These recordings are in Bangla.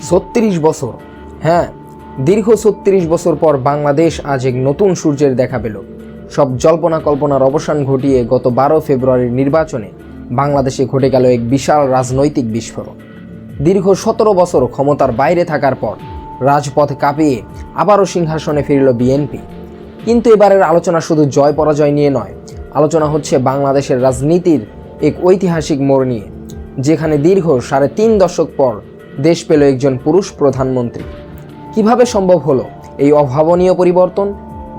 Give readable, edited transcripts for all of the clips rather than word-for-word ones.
36 বছর, হ্যাঁ, দীর্ঘ 36 বছর পর বাংলাদেশ আজ এক নতুন সূর্যের দেখা পেল। সব জল্পনা কল্পনার অবসান ঘটিয়ে গত 12 ফেব্রুয়ারির নির্বাচনে বাংলাদেশে ঘটে গেল এক বিশাল রাজনৈতিক বিস্ফোরণ। দীর্ঘ 17 বছর ক্ষমতার বাইরে থাকার পর রাজপথ কাঁপিয়ে আবারও সিংহাসনে ফিরল বিএনপি। কিন্তু এবারের আলোচনা শুধু জয় পরাজয় নিয়ে নয়, আলোচনা হচ্ছে বাংলাদেশের রাজনীতির এক ঐতিহাসিক মোড় নিয়ে, যেখানে দীর্ঘ 3.5 দশক পর দেশ পেল একজন পুরুষ প্রধানমন্ত্রী। কিভাবে সম্ভব হলো এই অভাবনীয় পরিবর্তন?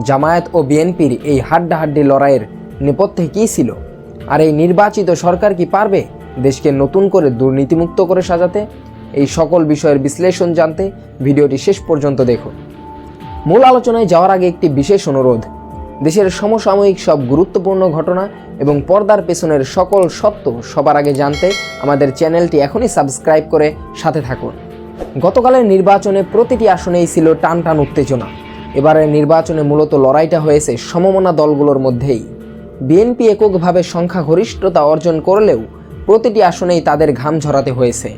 জামায়াত ও বিএনপির এই হাড্ডাহাড্ডি লড়াইয়ের নেপথ্যে কী ছিল? আর এই নির্বাচিত সরকার কি পারবে দেশকে নতুন করে দুর্নীতিমুক্ত করে সাজাতে? এই সকল বিষয়ের বিশ্লেষণ জানতে ভিডিওটি শেষ পর্যন্ত দেখুন। মূল আলোচনায় যাওয়ার আগে একটি বিশেষ অনুরোধ, দেশের সমসাময়িক সব গুরুত্বপূর্ণ ঘটনা এবং পর্দার পেছনের সকল সত্য সবার আগে জানতে আমাদের চ্যানেলটি এখনই সাবস্ক্রাইব করে সাথে থাকুন। গতকালের নির্বাচনে প্রতিটি আসনেই ছিল টান টান উত্তেজনা। এবারের নির্বাচনে মূলত লড়াইটা হয়েছে সমমনা দলগুলোর মধ্যেই। বিএনপি এককভাবে সংখ্যাগরিষ্ঠতা অর্জন করলেও প্রতিটি আসনেই তাদের ঘাম ঝরাতে হয়েছে।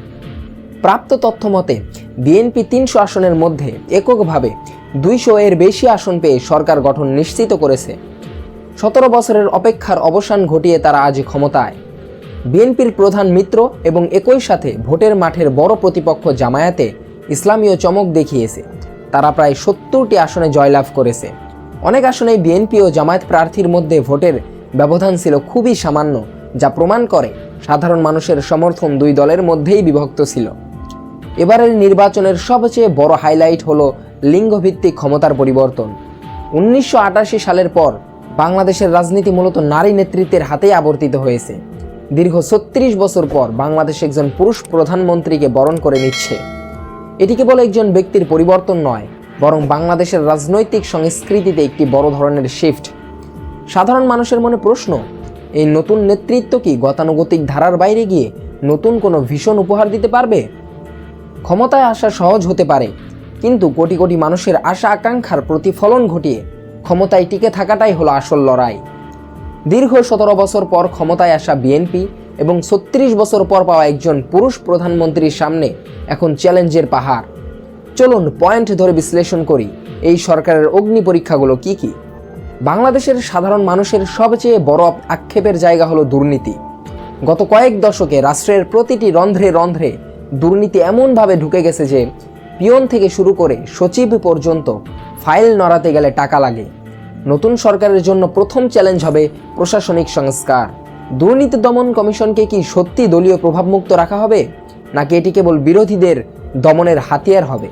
প্রাপ্ত তথ্য মতে বিএনপি 300 আসনের মধ্যে এককভাবে 200 এর বেশি আসন পেয়ে সরকার গঠন নিশ্চিত করেছে। 17 বছরের অপেক্ষার অবসান ঘটিয়ে তারা আজ ক্ষমতায়। বিএনপির প্রধান মিত্র এবং একই সাথে ভোটের মাঠের বড় প্রতিপক্ষ জামায়াতে ইসলামীয় চমক দেখিয়েছে। তারা প্রায় 70টি আসনে জয়লাভ করেছে। অনেক আসনেই বিএনপি ও জামায়াত প্রার্থীর মধ্যে ভোটের ব্যবধান ছিল খুবই সামান্য, যা প্রমাণ করে সাধারণ মানুষের সমর্থন দুই দলের মধ্যেই বিভক্ত ছিল। এবারের নির্বাচনের সবচেয়ে বড় হাইলাইট হলো লিঙ্গভিত্তিক ক্ষমতার পরিবর্তন। 1988 সালের পর বাংলাদেশের রাজনীতি মূলত নারী নেতৃত্বের হাতেই আবর্তিত হয়েছে। দীর্ঘ 36 বছর পর বাংলাদেশ একজন পুরুষ প্রধানমন্ত্রীকে বরণ করে নিচ্ছে। এটি কেবল একজন ব্যক্তির পরিবর্তন নয়, বরং বাংলাদেশের রাজনৈতিক সংস্কৃতিতে একটি বড় ধরনের শিফট। সাধারণ মানুষের মনে প্রশ্ন, এই নতুন নেতৃত্ব কি গতানুগতিক ধারার বাইরে গিয়ে নতুন কোনো ভীষণ উপহার দিতে পারবে? ক্ষমতায় আসা সহজ হতে পারে, কিন্তু কোটি কোটি মানুষের আশা আকাঙ্ক্ষার প্রতিফলন ঘটিয়ে ক্ষমতায় টিকে থাকাটাই হলো আসল লড়াই। দীর্ঘ 17 বছর পর ক্ষমতায় আসা বিএনপি এবং 36 বছর পর পাওয়া একজন পুরুষ প্রধানমন্ত্রীর সামনে এখন চ্যালেঞ্জের পাহাড়। চলুন পয়েন্ট ধরে বিশ্লেষণ করি এই সরকারের অগ্নি পরীক্ষাগুলো কি কি। বাংলাদেশের সাধারণ মানুষের সবচেয়ে বড় আক্ষেপের জায়গা হলো দুর্নীতি। গত কয়েক দশকে রাষ্ট্রের প্রতিটি রন্ধ্রে রন্ধ্রে দুর্নীতি এমনভাবে ঢুকে গেছে যে পিয়ন থেকে শুরু করে সচিব পর্যন্ত ফাইল নড়াতে গেলে টাকা লাগে। নতুন সরকারের জন্য প্রথম চ্যালেঞ্জ হবে প্রশাসনিক সংস্কার। দুর্নীতি দমন কমিশনকে কি সত্যি দলীয় প্রভাবমুক্ত রাখা হবে, নাকি এটি কেবল বিরোধীদের দমনের হাতিয়ার হবে?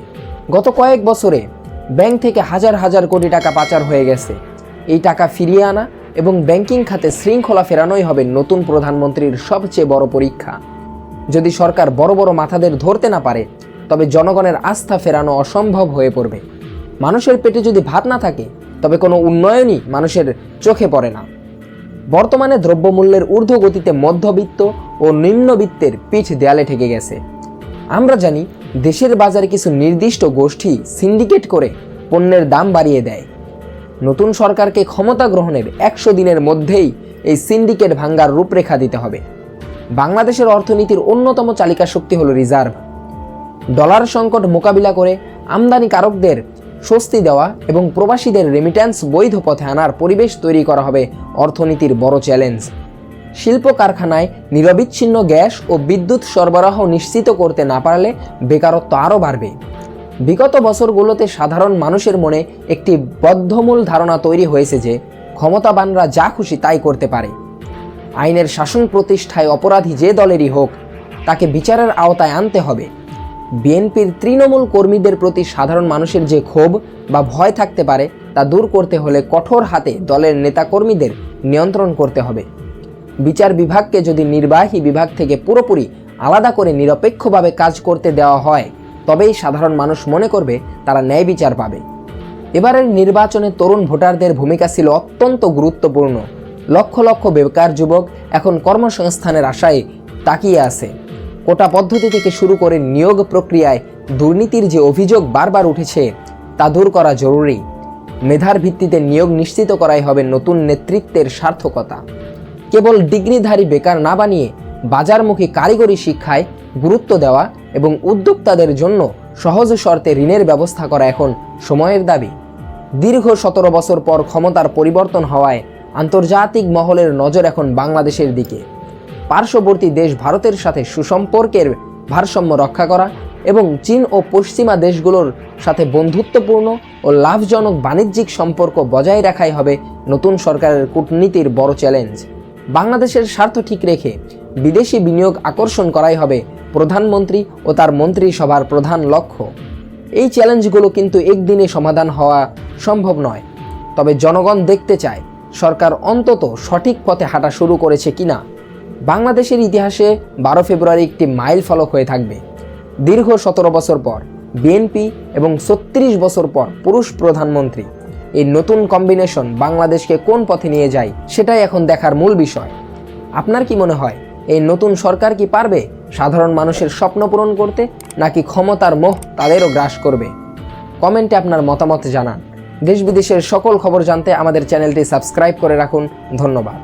গত কয়েক বছরে ব্যাংক থেকে হাজার হাজার কোটি টাকা পাচার হয়ে গেছে। এই টাকা ফিরিয়ে আনা এবং ব্যাংকিং খাতে শৃঙ্খলা ফেরানোই হবে নতুন প্রধানমন্ত্রীর সবচেয়ে বড় পরীক্ষা। যদি সরকার বড় বড় মাথাদের ধরতে না পারে, তবে জনগণের আস্থা ফেরানো অসম্ভব হয়ে পড়বে। মানুষের পেটে যদি ভাত না থাকে, তবে কোনো উন্নয়নই মানুষের চোখে পড়ে না। বর্তমানে দ্রব্যমূল্যের ঊর্ধ্বগতিতে মধ্যবিত্ত ও নিম্নবিত্তের পিঠ দেয়ালে ঠেকে গেছে। আমরা জানি দেশের বাজারে কিছু নির্দিষ্ট গোষ্ঠী সিন্ডিকেট করে পণ্যের দাম বাড়িয়ে দেয়। নতুন সরকারকে ক্ষমতা গ্রহণের 100 দিনের মধ্যেই এই সিন্ডিকেট ভাঙ্গার রূপরেখা দিতে হবে। বাংলাদেশের অর্থনীতির অন্যতম চালিকা শক্তি হলো রিজার্ভ। ডলার সংকট মোকাবিলা করে আমদানিকারকদের স্বস্তি দেওয়া এবং প্রবাসীদের রেমিট্যান্স বৈধ পথে আনার পরিবেশ তৈরি করা হবে অর্থনীতির বড় চ্যালেঞ্জ। শিল্প কারখানায় নিরবিচ্ছিন্ন গ্যাস ও বিদ্যুৎ সরবরাহ নিশ্চিত করতে না পারলে বেকারত্ব আরও বাড়বে। বিগত বছরগুলোতে সাধারণ মানুষের মনে একটি বদ্ধমূল ধারণা তৈরি হয়েছে যে ক্ষমতাবানরা যা খুশি তাই করতে পারে। আইনের শাসন প্রতিষ্ঠায় অপরাধী যে দলেরই হোক, তাকে বিচারের আওতায় আনতে হবে। বিএনপির তৃণমূল কর্মীদের প্রতি সাধারণ মানুষের যে ক্ষোভ বা ভয় থাকতে পারে, তা দূর করতে হলে কঠোর হাতে দলের নেতাকর্মীদের নিয়ন্ত্রণ করতে হবে। বিচার বিভাগকে যদি নির্বাহী বিভাগ থেকে পুরোপুরি আলাদা করে নিরপেক্ষভাবে কাজ করতে দেওয়া হয়, তবেই সাধারণ মানুষ মনে করবে তারা ন্যায় বিচার পাবে। এবারের নির্বাচনে তরুণ ভোটারদের ভূমিকা ছিল অত্যন্ত গুরুত্বপূর্ণ। লক্ষ লক্ষ বেকার যুবক এখন কর্মসংস্থানের আশায় তাকিয়ে আছে। কোটা পদ্ধতি থেকে শুরু করে নিয়োগ প্রক্রিয়ায় দুর্নীতির যে অভিযোগ বারবার উঠেছে, তা দূর করা জরুরি। মেধার ভিত্তিতে নিয়োগ নিশ্চিত করাই হবে নতুন নেতৃত্বের সার্থকতা। কেবল ডিগ্রিধারী বেকার না বানিয়ে বাজারমুখী কারিগরি শিক্ষায় গুরুত্ব দেওয়া এবং উদ্যোক্তাদের জন্য সহজ শর্তে ঋণের ব্যবস্থা করা এখন সময়ের দাবি। দীর্ঘ 17 বছর পর ক্ষমতার পরিবর্তন হওয়ায় আন্তর্জাতিক মহলের নজর এখন বাংলাদেশের দিকে। পার্শ্ববর্তী দেশ ভারতের সাথে সুসম্পর্কের ভারসাম্য রক্ষা করা এবং চীন ও পশ্চিমা দেশগুলোর সাথে বন্ধুত্বপূর্ণ ও লাভজনক বাণিজ্যিক সম্পর্ক বজায় রাখাই হবে নতুন সরকারের কূটনীতির বড় চ্যালেঞ্জ। বাংলাদেশের স্বার্থ ঠিক রেখে বিদেশি বিনিয়োগ আকর্ষণ করাই হবে প্রধানমন্ত্রী ও তার মন্ত্রিসভার প্রধান লক্ষ্য। এই চ্যালেঞ্জগুলো কিন্তু একদিনে সমাধান হওয়া সম্ভব নয়, তবে জনগণ দেখতে চায় সরকার অন্তত সঠিক পথে হাঁটা শুরু করেছে কিনা। বাংলাদেশের ইতিহাসে 12 ফেব্রুয়ারি একটি মাইল ফলক হয়ে থাকবে। দীর্ঘ 17 বছর পর বিএনপি এবং 36 বছর পর পুরুষ প্রধানমন্ত্রী, এই নতুন কম্বিনেশন বাংলাদেশকে কোন পথে নিয়ে যায় সেটাই এখন দেখার মূল বিষয়। আপনার কি মনে হয়, এই নতুন সরকার কি পারবে সাধারণ মানুষের স্বপ্ন পূরণ করতে, নাকি ক্ষমতার মোহ তাদেরও গ্রাস করবে? কমেন্টে আপনার মতামত জানান। দেশ বিদেশের সকল খবর জানতে আমাদের চ্যানেলটি সাবস্ক্রাইব করে রাখুন। ধন্যবাদ।